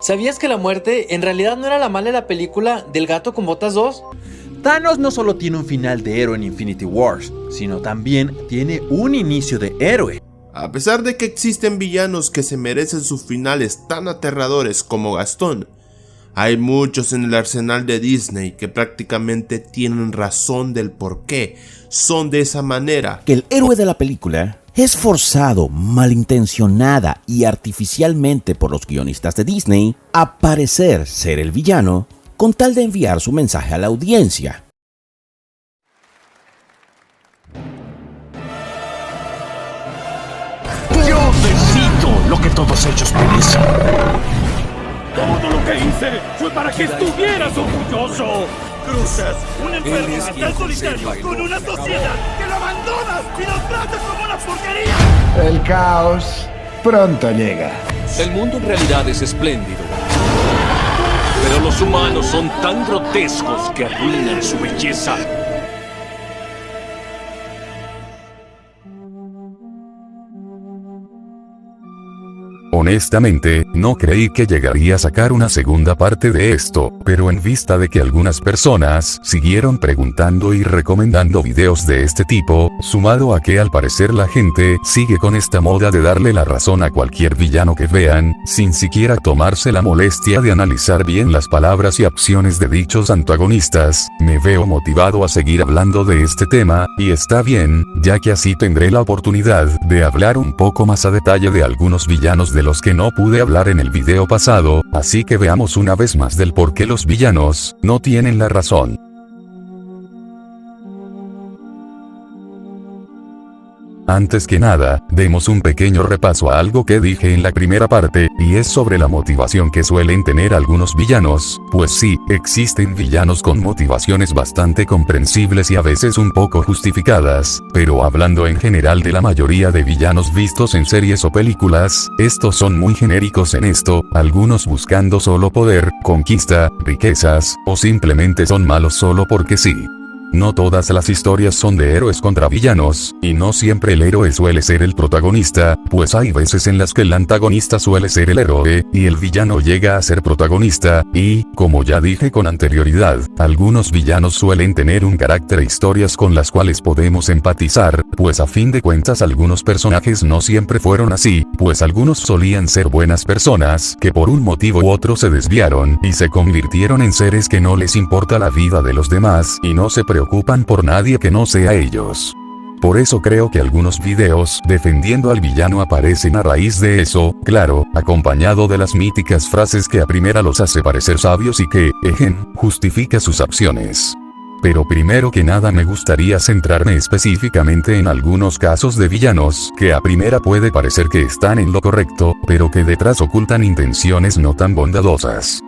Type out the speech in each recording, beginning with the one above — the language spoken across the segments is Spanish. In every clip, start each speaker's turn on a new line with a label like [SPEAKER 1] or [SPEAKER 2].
[SPEAKER 1] ¿Sabías que la muerte en realidad no era la mala de la película del gato con botas 2?
[SPEAKER 2] Thanos no solo tiene un final de héroe en Infinity Wars, sino también tiene un inicio de héroe.
[SPEAKER 3] A pesar de que existen villanos que se merecen sus finales tan aterradores como Gastón, hay muchos en el arsenal de Disney que prácticamente tienen razón del por qué son de esa manera.
[SPEAKER 4] Que el héroe de la película es forzado, malintencionada y artificialmente por los guionistas de Disney a parecer ser el villano con tal de enviar su mensaje a la audiencia.
[SPEAKER 5] Yo decido lo que todos ellos merecen.
[SPEAKER 6] Todo lo que hice fue para que estuvieras orgulloso. Cruzas un enfermo tan solitario con una sociedad que lo abandonas y lo tratas como una porquería.
[SPEAKER 7] El caos pronto llega.
[SPEAKER 5] El mundo en realidad es espléndido. Pero los humanos son tan grotescos que arruinan su belleza.
[SPEAKER 8] Honestamente, no creí que llegaría a sacar una segunda parte de esto, pero en vista de que algunas personas siguieron preguntando y recomendando videos de este tipo, sumado a que al parecer la gente sigue con esta moda de darle la razón a cualquier villano que vean, sin siquiera tomarse la molestia de analizar bien las palabras y acciones de dichos antagonistas, me veo motivado a seguir hablando de este tema, y está bien, ya que así tendré la oportunidad de hablar un poco más a detalle de algunos villanos de los que no pude hablar en el video pasado, así que veamos una vez más del por qué los villanos no tienen la razón. Antes que nada, demos un pequeño repaso a algo que dije en la primera parte, y es sobre la motivación que suelen tener algunos villanos, pues sí, existen villanos con motivaciones bastante comprensibles y a veces un poco justificadas, pero hablando en general de la mayoría de villanos vistos en series o películas, estos son muy genéricos en esto, algunos buscando solo poder, conquista, riquezas, o simplemente son malos solo porque sí. No todas las historias son de héroes contra villanos, y no siempre el héroe suele ser el protagonista, pues hay veces en las que el antagonista suele ser el héroe, y el villano llega a ser protagonista, y, como ya dije con anterioridad, algunos villanos suelen tener un carácter e historias con las cuales podemos empatizar, pues a fin de cuentas algunos personajes no siempre fueron así, pues algunos solían ser buenas personas, que por un motivo u otro se desviaron, y se convirtieron en seres que no les importa la vida de los demás, y no se preocupan por nadie que no sea ellos. Por eso creo que algunos videos defendiendo al villano aparecen a raíz de eso, claro, acompañado de las míticas frases que a primera los hace parecer sabios y que, justifica sus acciones. Pero primero que nada me gustaría centrarme específicamente en algunos casos de villanos que a primera puede parecer que están en lo correcto, pero que detrás ocultan intenciones no tan bondadosas.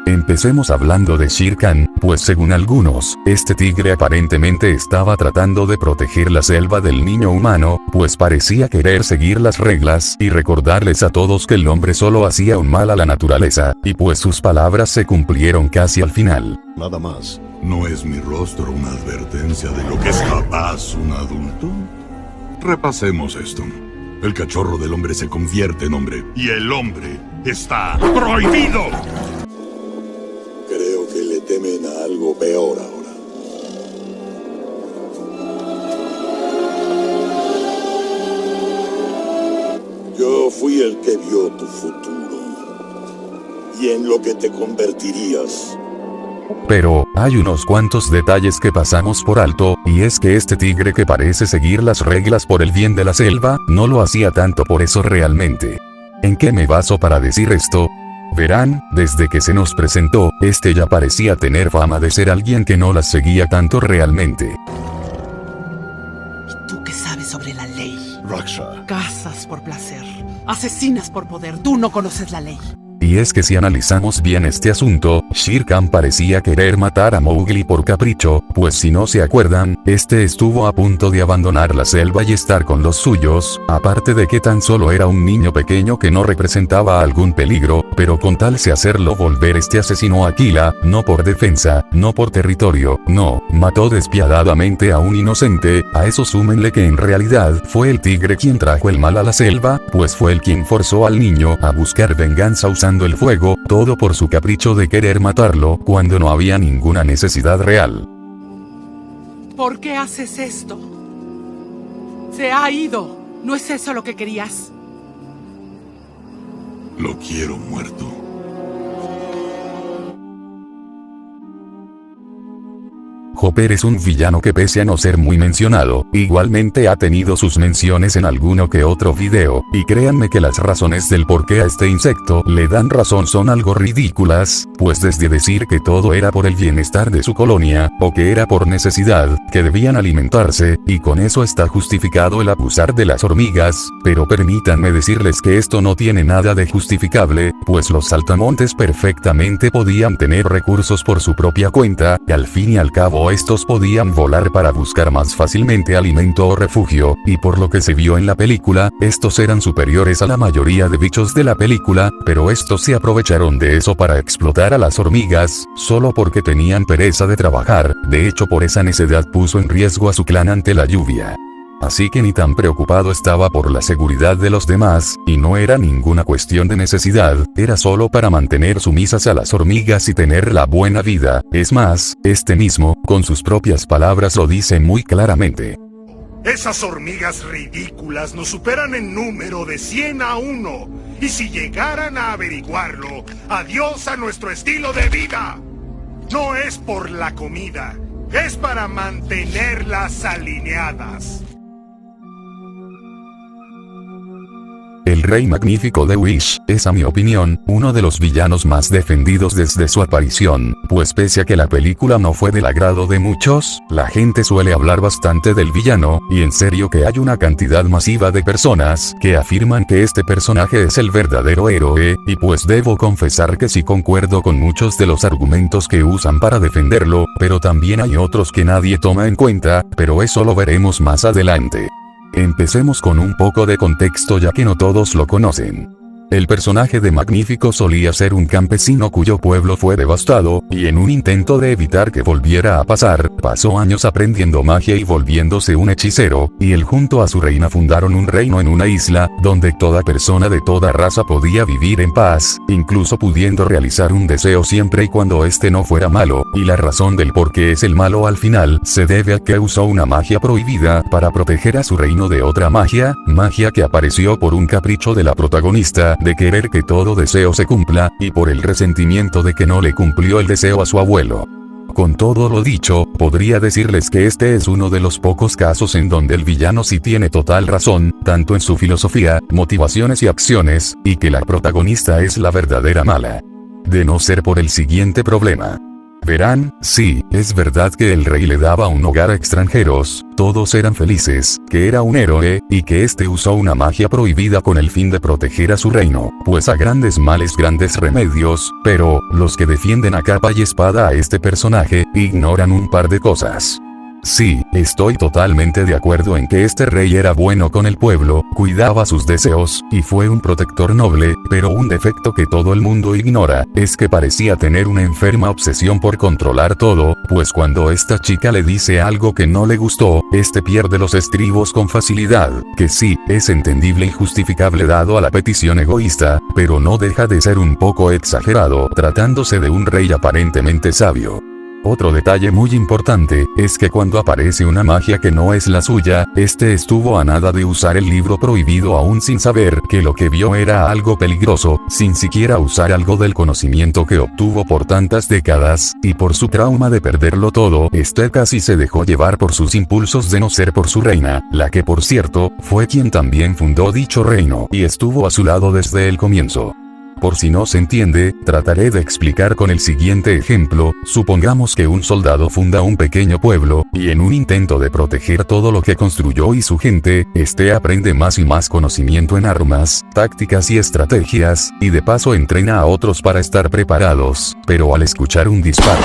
[SPEAKER 8] Empecemos hablando de Shere Khan, pues según algunos, este tigre aparentemente estaba tratando de proteger la selva del niño humano, pues parecía querer seguir las reglas y recordarles a todos que el hombre solo hacía un mal a la naturaleza, y pues sus palabras se cumplieron casi al final.
[SPEAKER 9] Nada más, ¿no es mi rostro una advertencia de lo que es capaz un adulto? Repasemos esto. El cachorro del hombre se convierte en hombre, y el hombre está prohibido.
[SPEAKER 10] Creo que le temen a algo peor ahora. Yo fui el que vio tu futuro y en lo que te convertirías.
[SPEAKER 8] Pero, hay unos cuantos detalles que pasamos por alto, y es que este tigre que parece seguir las reglas por el bien de la selva, no lo hacía tanto por eso realmente. ¿En qué me baso para decir esto? Verán, desde que se nos presentó, este ya parecía tener fama de ser alguien que no las seguía tanto realmente.
[SPEAKER 11] ¿Y tú qué sabes sobre la ley?
[SPEAKER 9] Raksha.
[SPEAKER 11] Cazas por placer, asesinas por poder, tú no conoces la ley.
[SPEAKER 8] y es que si analizamos bien este asunto, Shere Khan parecía querer matar a Mowgli por capricho, pues si no se acuerdan, este estuvo a punto de abandonar la selva y estar con los suyos, aparte de que tan solo era un niño pequeño que no representaba algún peligro, pero con tal de hacerlo volver este asesinó a Killa, no por defensa, no por territorio, no, mató despiadadamente a un inocente. A eso súmenle que en realidad fue el tigre quien trajo el mal a la selva, pues fue el quien forzó al niño a buscar venganza usando el fuego, todo por su capricho de querer matarlo cuando no había ninguna necesidad real.
[SPEAKER 11] ¿Por qué haces esto? Se ha ido. ¿No es eso lo que querías?
[SPEAKER 9] Lo quiero muerto.
[SPEAKER 8] Hopper es un villano que pese a no ser muy mencionado, igualmente ha tenido sus menciones en alguno que otro video, y créanme que las razones del por qué a este insecto le dan razón son algo ridículas, pues desde decir que todo era por el bienestar de su colonia, o que era por necesidad, que debían alimentarse, y con eso está justificado el abusar de las hormigas, pero permítanme decirles que esto no tiene nada de justificable, pues los saltamontes perfectamente podían tener recursos por su propia cuenta, y al fin y al cabo estos podían volar para buscar más fácilmente alimento o refugio, y por lo que se vio en la película, estos eran superiores a la mayoría de bichos de la película, pero estos se aprovecharon de eso para explotar a las hormigas, solo porque tenían pereza de trabajar. De hecho, por esa necedad puso en riesgo a su clan ante la lluvia. Así que ni tan preocupado estaba por la seguridad de los demás, y no era ninguna cuestión de necesidad, era solo para mantener sumisas a las hormigas y tener la buena vida. Es más, este mismo, con sus propias palabras lo dice muy claramente.
[SPEAKER 6] Esas hormigas ridículas nos superan en número de 100 a 1, y si llegaran a averiguarlo, adiós a nuestro estilo de vida. No es por la comida, es para mantenerlas alineadas.
[SPEAKER 8] El Rey Magnífico de Wish es, a mi opinión, uno de los villanos más defendidos desde su aparición, pues pese a que la película no fue del agrado de muchos, la gente suele hablar bastante del villano, y en serio que hay una cantidad masiva de personas que afirman que este personaje es el verdadero héroe, y pues debo confesar que sí concuerdo con muchos de los argumentos que usan para defenderlo, pero también hay otros que nadie toma en cuenta, pero eso lo veremos más adelante. Empecemos con un poco de contexto ya que no todos lo conocen. El personaje de Magnífico solía ser un campesino cuyo pueblo fue devastado, y en un intento de evitar que volviera a pasar, pasó años aprendiendo magia y volviéndose un hechicero, y él junto a su reina fundaron un reino en una isla, donde toda persona de toda raza podía vivir en paz, incluso pudiendo realizar un deseo siempre y cuando este no fuera malo, y la razón del por qué es el malo al final, se debe a que usó una magia prohibida para proteger a su reino de otra magia que apareció por un capricho de la protagonista, de querer que todo deseo se cumpla, y por el resentimiento de que no le cumplió el deseo a su abuelo. Con todo lo dicho, podría decirles que este es uno de los pocos casos en donde el villano sí tiene total razón, tanto en su filosofía, motivaciones y acciones, y que la protagonista es la verdadera mala. De no ser por el siguiente problema. Verán, sí, es verdad que el rey le daba un hogar a extranjeros, todos eran felices, que era un héroe, y que este usó una magia prohibida con el fin de proteger a su reino, pues a grandes males grandes remedios, pero, los que defienden a capa y espada a este personaje, ignoran un par de cosas. Sí, estoy totalmente de acuerdo en que este rey era bueno con el pueblo, cuidaba sus deseos, y fue un protector noble, pero un defecto que todo el mundo ignora, es que parecía tener una enferma obsesión por controlar todo, pues cuando esta chica le dice algo que no le gustó, este pierde los estribos con facilidad, que sí, es entendible y justificable dado a la petición egoísta, pero no deja de ser un poco exagerado, tratándose de un rey aparentemente sabio. Otro detalle muy importante, es que cuando aparece una magia que no es la suya, este estuvo a nada de usar el libro prohibido aún sin saber que lo que vio era algo peligroso, sin siquiera usar algo del conocimiento que obtuvo por tantas décadas, y por su trauma de perderlo todo, este casi se dejó llevar por sus impulsos de no ser por su reina, la que por cierto, fue quien también fundó dicho reino, y estuvo a su lado desde el comienzo. por si no se entiende, trataré de explicar con el siguiente ejemplo. Supongamos que un soldado funda un pequeño pueblo, y en un intento de proteger todo lo que construyó y su gente, este aprende más y más conocimiento en armas, tácticas y estrategias, y de paso entrena a otros para estar preparados, pero al escuchar un disparo,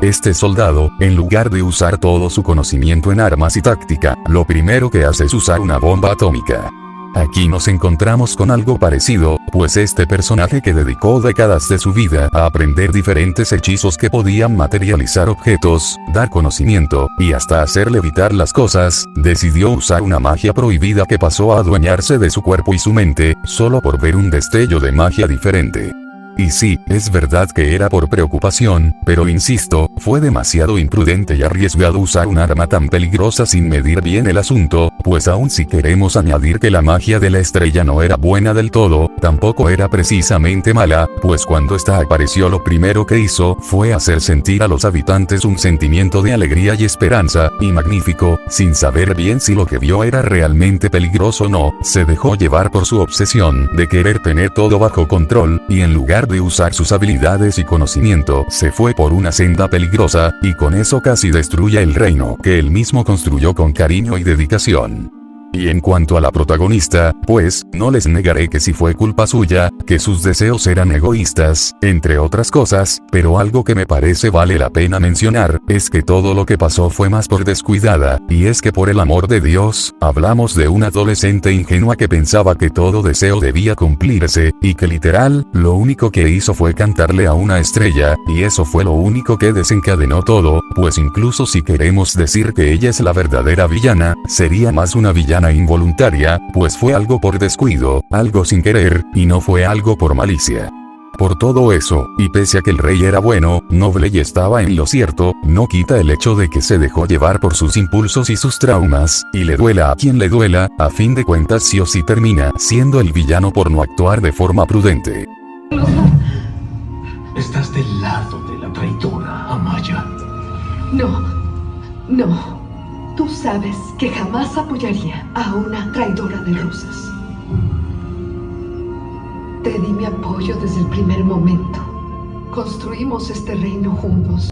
[SPEAKER 8] este soldado, en lugar de usar todo su conocimiento en armas y táctica, lo primero que hace es usar una bomba atómica. Aquí nos encontramos con algo parecido, pues este personaje que dedicó décadas de su vida a aprender diferentes hechizos que podían materializar objetos, dar conocimiento, y hasta hacer levitar las cosas, decidió usar una magia prohibida que pasó a adueñarse de su cuerpo y su mente, solo por ver un destello de magia diferente. Y sí, es verdad que era por preocupación, pero insisto, fue demasiado imprudente y arriesgado usar un arma tan peligrosa sin medir bien el asunto, pues aun si queremos añadir que la magia de la estrella no era buena del todo, tampoco era precisamente mala, pues cuando esta apareció lo primero que hizo fue hacer sentir a los habitantes un sentimiento de alegría y esperanza, y magnífico, sin saber bien si lo que vio era realmente peligroso o no, se dejó llevar por su obsesión de querer tener todo bajo control, y en lugar de usar sus habilidades y conocimiento, se fue por una senda peligrosa, y con eso casi destruye el reino que él mismo construyó con cariño y dedicación. Y en cuanto a la protagonista, pues, no les negaré que sí fue culpa suya, que sus deseos eran egoístas, entre otras cosas, pero algo que me parece vale la pena mencionar, es que todo lo que pasó fue más por descuidada, y es que por el amor de Dios, hablamos de una adolescente ingenua que pensaba que todo deseo debía cumplirse, y que literal, lo único que hizo fue cantarle a una estrella, y eso fue lo único que desencadenó todo, pues incluso si queremos decir que ella es la verdadera villana, sería más una villana involuntaria, pues fue algo por descuido, algo sin querer, y no fue algo por malicia. Por todo eso, y pese a que el rey era bueno, noble y estaba en lo cierto, no quita el hecho de que se dejó llevar por sus impulsos y sus traumas, y le duela a quien le duela, a fin de cuentas sí o sí termina siendo el villano por no actuar de forma prudente.
[SPEAKER 6] Estás del lado de la traidora, Amaya.
[SPEAKER 12] No. Tú sabes que jamás apoyaría a una traidora de Rusas. Te di mi apoyo desde el primer momento. Construimos este reino juntos.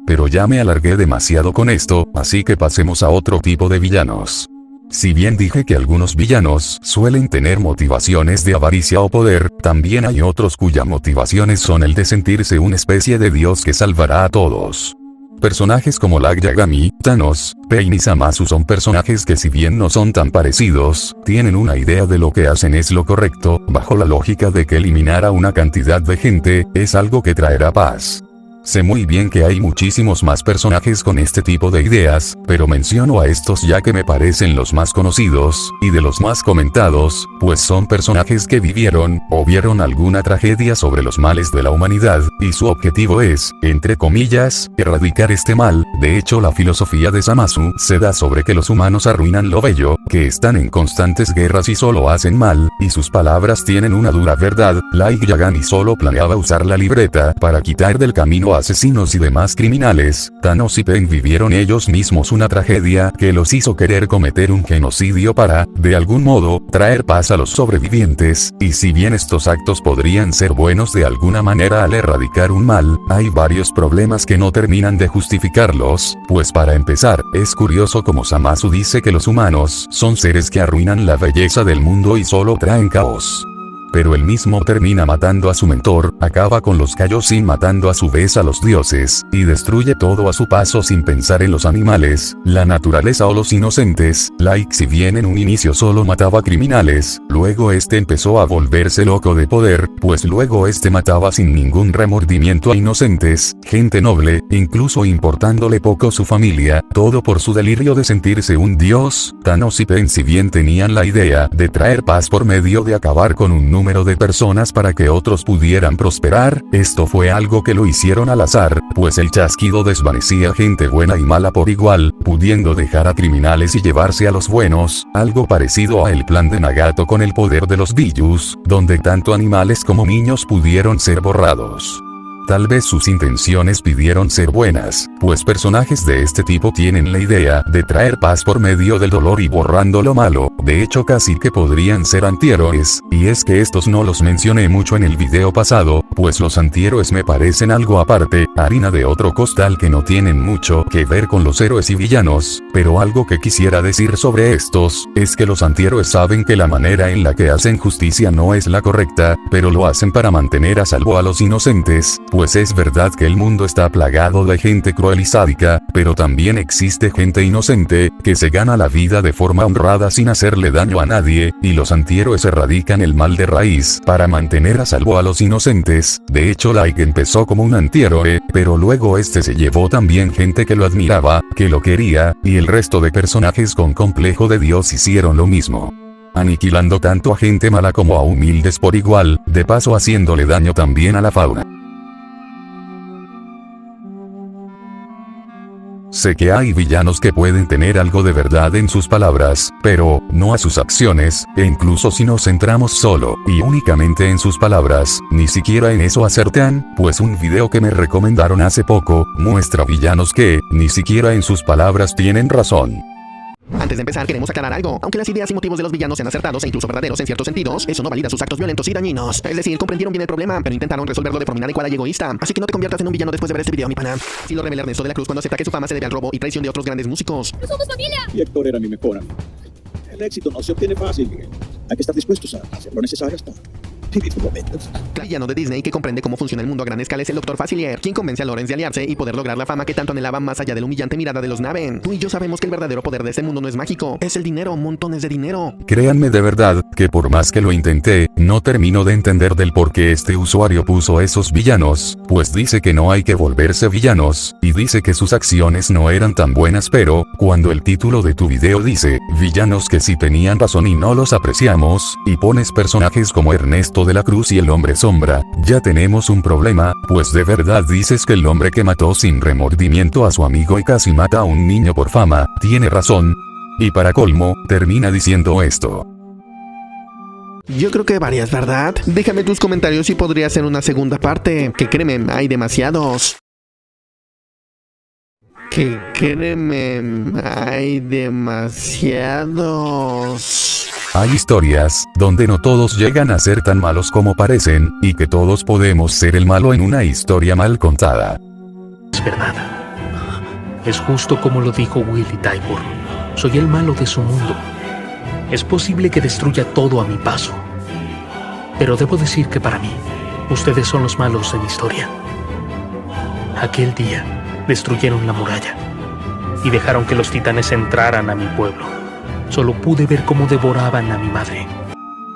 [SPEAKER 8] Pero ya me alargué demasiado con esto, así que pasemos a otro tipo de villanos. Si bien dije que algunos villanos suelen tener motivaciones de avaricia o poder, también hay otros cuyas motivaciones son el de sentirse una especie de dios que salvará a todos. Personajes como Lag Yagami, Thanos, Pain y Zamasu son personajes que si bien no son tan parecidos, tienen una idea de lo que hacen es lo correcto, bajo la lógica de que eliminar a una cantidad de gente es algo que traerá paz. Sé muy bien que hay muchísimos más personajes con este tipo de ideas, pero menciono a estos ya que me parecen los más conocidos, y de los más comentados, pues son personajes que vivieron, o vieron alguna tragedia sobre los males de la humanidad, y su objetivo es, entre comillas, erradicar este mal. De hecho la filosofía de Zamasu se da sobre que los humanos arruinan lo bello, que están en constantes guerras y solo hacen mal, y sus palabras tienen una dura verdad. Light Yagami solo planeaba usar la libreta para quitar del camino a asesinos y demás criminales. Thanos y Pain vivieron ellos mismos una tragedia que los hizo querer cometer un genocidio para, de algún modo, traer paz a los sobrevivientes, y si bien estos actos podrían ser buenos de alguna manera al erradicar un mal, hay varios problemas que no terminan de justificarlos, pues para empezar, es curioso como Zamasu dice que los humanos son seres que arruinan la belleza del mundo y solo traen caos. Pero él mismo termina matando a su mentor, acaba con los Kaioshin matando a su vez a los dioses, y destruye todo a su paso sin pensar en los animales, la naturaleza o los inocentes. Like si bien en un inicio solo mataba criminales, luego este empezó a volverse loco de poder, pues luego este mataba sin ningún remordimiento a inocentes, gente noble, incluso importándole poco su familia, todo por su delirio de sentirse un dios. Thanos y Pain si bien tenían la idea de traer paz por medio de acabar con un número de personas para que otros pudieran prosperar, esto fue algo que lo hicieron al azar, pues el chasquido desvanecía gente buena y mala por igual, pudiendo dejar a criminales y llevarse a los buenos, algo parecido a el plan de Nagato con el poder de los Biyus, donde tanto animales como niños pudieron ser borrados. Tal vez sus intenciones pidieron ser buenas, pues personajes de este tipo tienen la idea de traer paz por medio del dolor y borrando lo malo. De hecho, casi que podrían ser antihéroes, y es que estos no los mencioné mucho en el video pasado, pues los antihéroes me parecen algo aparte, harina de otro costal que no tienen mucho que ver con los héroes y villanos. Pero algo que quisiera decir sobre estos, es que los antihéroes saben que la manera en la que hacen justicia no es la correcta, pero lo hacen para mantener a salvo a los inocentes, pues es verdad que el mundo está plagado de gente cruel y sádica, pero también existe gente inocente, que se gana la vida de forma honrada sin hacerle daño a nadie, y los antihéroes erradican el mal de raíz, para mantener a salvo a los inocentes. De hecho, Like empezó como un antihéroe, pero luego este se llevó también gente que lo admiraba, que lo quería, y el resto de personajes con complejo de Dios hicieron lo mismo, aniquilando tanto a gente mala como a humildes por igual, de paso haciéndole daño también a la fauna. Sé que hay villanos que pueden tener algo de verdad en sus palabras, pero no a sus acciones, e incluso si nos centramos solo y únicamente en sus palabras, ni siquiera en eso acertan, pues un video que me recomendaron hace poco, muestra villanos que, ni siquiera en sus palabras tienen razón.
[SPEAKER 13] Antes de empezar, queremos aclarar algo. Aunque las ideas y motivos de los villanos sean acertados e incluso verdaderos en ciertos sentidos, eso no valida sus actos violentos y dañinos. Es decir, comprendieron bien el problema, pero intentaron resolverlo de forma inadecuada y egoísta. Así que no te conviertas en un villano después de ver este video, mi pana. Si lo revela Ernesto de la Cruz cuando acepta que su fama se debe al robo y traición de otros grandes músicos.
[SPEAKER 14] ¡No somos familia!
[SPEAKER 15] Y Héctor era mi mejor amigo. El éxito no se obtiene fácil, Miguel. Hay que estar dispuestos a hacer lo necesario hasta vivir momentos.
[SPEAKER 13] El villano de Disney que comprende cómo funciona el mundo a gran escala es el Dr. Facilier, quien convence a Lawrence de aliarse y poder lograr la fama que tanto anhelaban más allá de la humillante mirada de los Naven. Tú y yo sabemos que el verdadero poder de este mundo no es mágico, es el dinero, montones de dinero.
[SPEAKER 8] Créanme de verdad, que por más que lo intenté, no termino de entender del por qué este usuario puso esos villanos, pues dice que no hay que volverse villanos, y dice que sus acciones no eran tan buenas, pero, cuando el título de tu video dice, villanos que sí tenían razón y no los apreciamos, y pones personajes como Ernesto de la Cruz y el Hombre Sombra, ya tenemos un problema, pues de verdad dices que el hombre que mató sin remordimiento a su amigo y casi mata a un niño por fama, tiene razón. Y para colmo, termina diciendo esto.
[SPEAKER 13] Yo creo que varias, ¿verdad? Déjame tus comentarios y podría ser una segunda parte, que créeme, hay demasiados. Que créeme, hay demasiados.
[SPEAKER 8] Hay historias, donde no todos llegan a ser tan malos como parecen, y que todos podemos ser el malo en una historia mal contada.
[SPEAKER 16] Es verdad. Es justo como lo dijo Willy Tybur. Soy el malo de su mundo. Es posible que destruya todo a mi paso. Pero debo decir que para mí, ustedes son los malos de mi historia. Aquel día, destruyeron la muralla y dejaron que los titanes entraran a mi pueblo. Solo pude ver cómo devoraban a mi madre.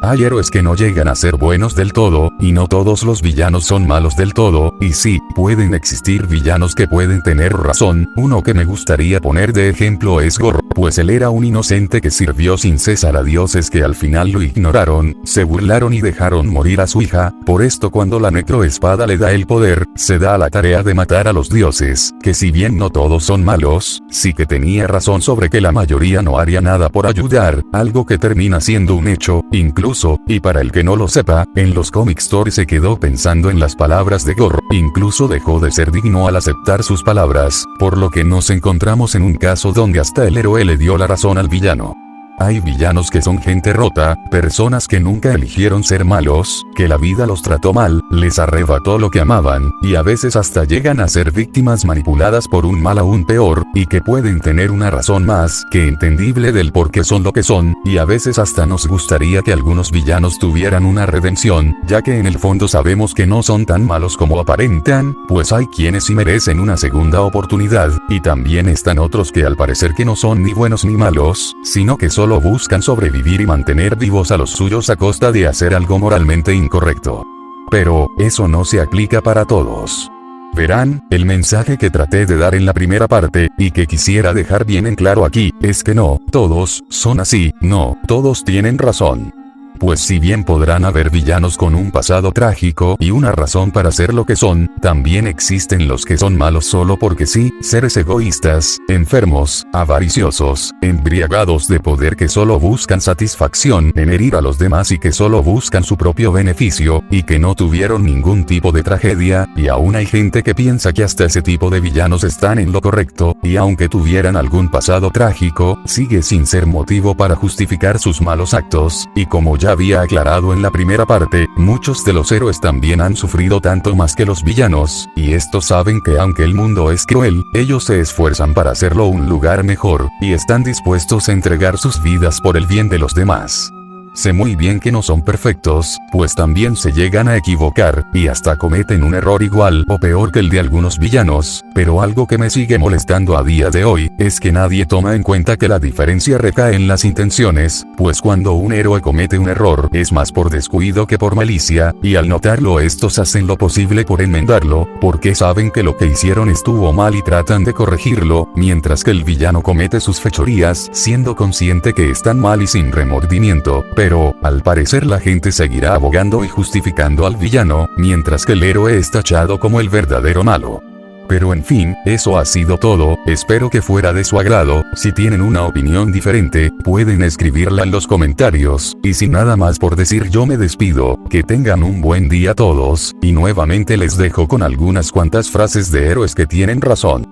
[SPEAKER 8] Hay héroes que no llegan a ser buenos del todo, y no todos los villanos son malos del todo, y sí, pueden existir villanos que pueden tener razón. Uno que me gustaría poner de ejemplo es Gorro, pues él era un inocente que sirvió sin cesar a dioses que al final lo ignoraron, se burlaron y dejaron morir a su hija. Por esto, cuando la necroespada le da el poder, se da a la tarea de matar a los dioses, que si bien no todos son malos, sí que tenía razón sobre que la mayoría no haría nada por ayudar, algo que termina siendo un hecho. Incluso, y para el que no lo sepa, en los cómics Thor se quedó pensando en las palabras de Gorro, incluso dejó de ser digno al aceptar sus palabras, por lo que nos encontramos en un caso donde hasta el héroe le dio la razón al villano. Hay villanos que son gente rota, personas que nunca eligieron ser malos, que la vida los trató mal, les arrebató lo que amaban, y a veces hasta llegan a ser víctimas manipuladas por un mal aún peor, y que pueden tener una razón más que entendible del por qué son lo que son, y a veces hasta nos gustaría que algunos villanos tuvieran una redención, ya que en el fondo sabemos que no son tan malos como aparentan, pues hay quienes sí merecen una segunda oportunidad, y también están otros que al parecer que no son ni buenos ni malos, sino que solo buscan sobrevivir y mantener vivos a los suyos a costa de hacer algo moralmente incorrecto. Pero, eso no se aplica para todos. Verán, el mensaje que traté de dar en la primera parte, y que quisiera dejar bien en claro aquí, es que no todos son así, no todos tienen razón. pues si bien podrán haber villanos con un pasado trágico y una razón para ser lo que son, también existen los que son malos solo porque sí, seres egoístas, enfermos, avariciosos, embriagados de poder que solo buscan satisfacción en herir a los demás y que solo buscan su propio beneficio, y que no tuvieron ningún tipo de tragedia, y aún hay gente que piensa que hasta ese tipo de villanos están en lo correcto, y aunque tuvieran algún pasado trágico, sigue sin ser motivo para justificar sus malos actos, y como ya había aclarado en la primera parte, muchos de los héroes también han sufrido tanto más que los villanos, y estos saben que aunque el mundo es cruel, ellos se esfuerzan para hacerlo un lugar mejor, y están dispuestos a entregar sus vidas por el bien de los demás. Sé muy bien que no son perfectos, pues también se llegan a equivocar, y hasta cometen un error igual o peor que el de algunos villanos, pero algo que me sigue molestando a día de hoy, es que nadie toma en cuenta que la diferencia recae en las intenciones, pues cuando un héroe comete un error es más por descuido que por malicia, y al notarlo estos hacen lo posible por enmendarlo, porque saben que lo que hicieron estuvo mal y tratan de corregirlo, mientras que el villano comete sus fechorías siendo consciente que están mal y sin remordimiento, pero, al parecer la gente seguirá abogando y justificando al villano, mientras que el héroe es tachado como el verdadero malo. Pero en fin, eso ha sido todo, espero que fuera de su agrado, si tienen una opinión diferente, pueden escribirla en los comentarios, y sin nada más por decir yo me despido, que tengan un buen día todos, y nuevamente les dejo con algunas cuantas frases de héroes que tienen razón.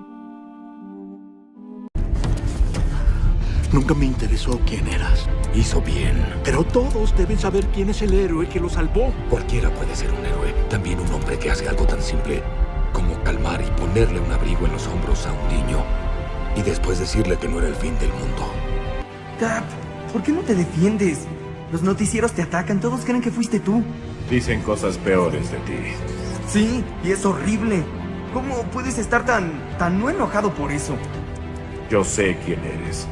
[SPEAKER 6] Nunca me interesó quién eras.
[SPEAKER 5] Hizo bien.
[SPEAKER 6] Pero todos deben saber quién es el héroe que lo salvó.
[SPEAKER 5] Cualquiera puede ser un héroe. También un hombre que hace algo tan simple como calmar y ponerle un abrigo en los hombros a un niño. Y después decirle que no era el fin del mundo.
[SPEAKER 14] Cap, ¿por qué no te defiendes? Los noticieros te atacan, todos creen que fuiste tú.
[SPEAKER 17] Dicen cosas peores de ti.
[SPEAKER 14] Sí, y es horrible. ¿Cómo puedes estar tan no enojado por eso?
[SPEAKER 17] Yo sé quién eres.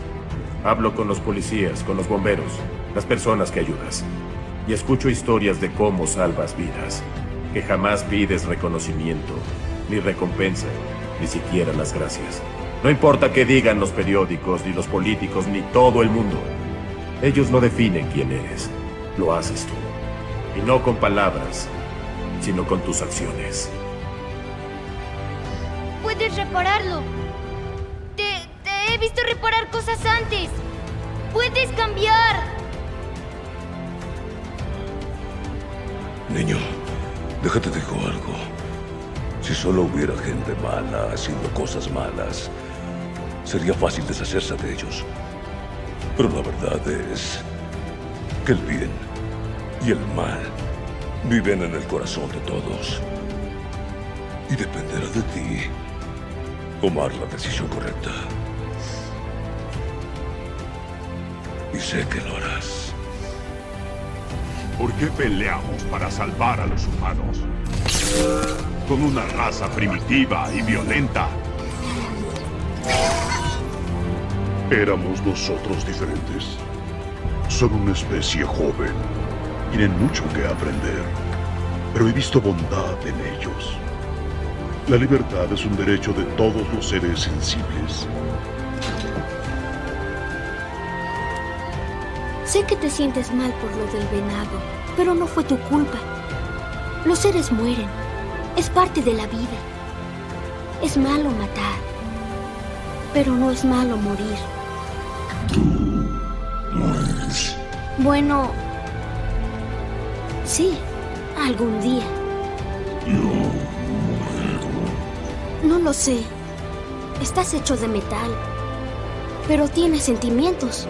[SPEAKER 17] Hablo con los policías, con los bomberos, las personas que ayudas. Y escucho historias de cómo salvas vidas. Que jamás pides reconocimiento, ni recompensa, ni siquiera las gracias. No importa qué digan los periódicos, ni los políticos, ni todo el mundo. Ellos no definen quién eres. Lo haces tú. Y no con palabras, sino con tus acciones.
[SPEAKER 18] Puedes repararlo. Te he visto reparar cosas antes. Puedes cambiar.
[SPEAKER 10] Niño, déjate digo algo. Si solo hubiera gente mala haciendo cosas malas, sería fácil deshacerse de ellos. Pero la verdad es que el bien y el mal viven en el corazón de todos. Y dependerá de ti tomar la decisión correcta. Y sé que lo harás.
[SPEAKER 9] ¿Por qué peleamos para salvar a los humanos? Con una raza primitiva y violenta. Éramos nosotros diferentes. Son una especie joven. Tienen mucho que aprender. Pero he visto bondad en ellos. La libertad es un derecho de todos los seres sensibles.
[SPEAKER 18] Sé que te sientes mal por lo del venado, pero no fue tu culpa. Los seres mueren. Es parte de la vida. Es malo matar, pero no es malo morir.
[SPEAKER 10] ¿Mueres?
[SPEAKER 18] Bueno, sí, algún día. No lo sé. Estás hecho de metal, pero tienes sentimientos.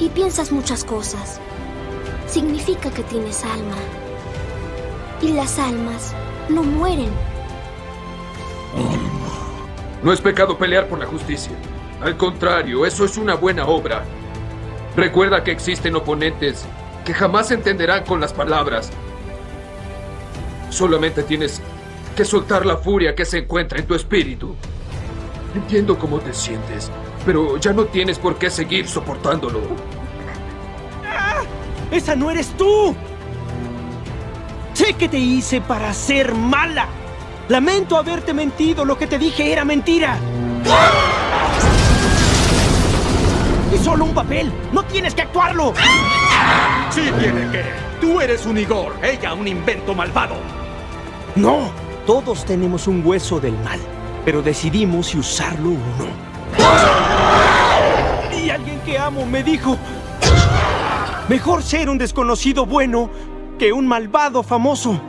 [SPEAKER 18] Y piensas muchas cosas. Significa que tienes alma. Y las almas no mueren.
[SPEAKER 19] No es pecado pelear por la justicia. Al contrario, eso es una buena obra. Recuerda que existen oponentes que jamás entenderán con las palabras. Solamente tienes que soltar la furia que se encuentra en tu espíritu. Entiendo cómo te sientes, pero ya no tienes por qué seguir soportándolo.
[SPEAKER 6] ¡Esa no eres tú! Sé que te hice para ser mala. Lamento haberte mentido. Lo que te dije era mentira. ¡Es solo un papel! ¡No tienes que actuarlo! Sí tiene que. Tú eres un Igor, ella un invento malvado.
[SPEAKER 20] No, todos tenemos un hueso del mal, pero decidimos si usarlo o no. Y alguien que amo me dijo, mejor ser un desconocido bueno que un malvado famoso.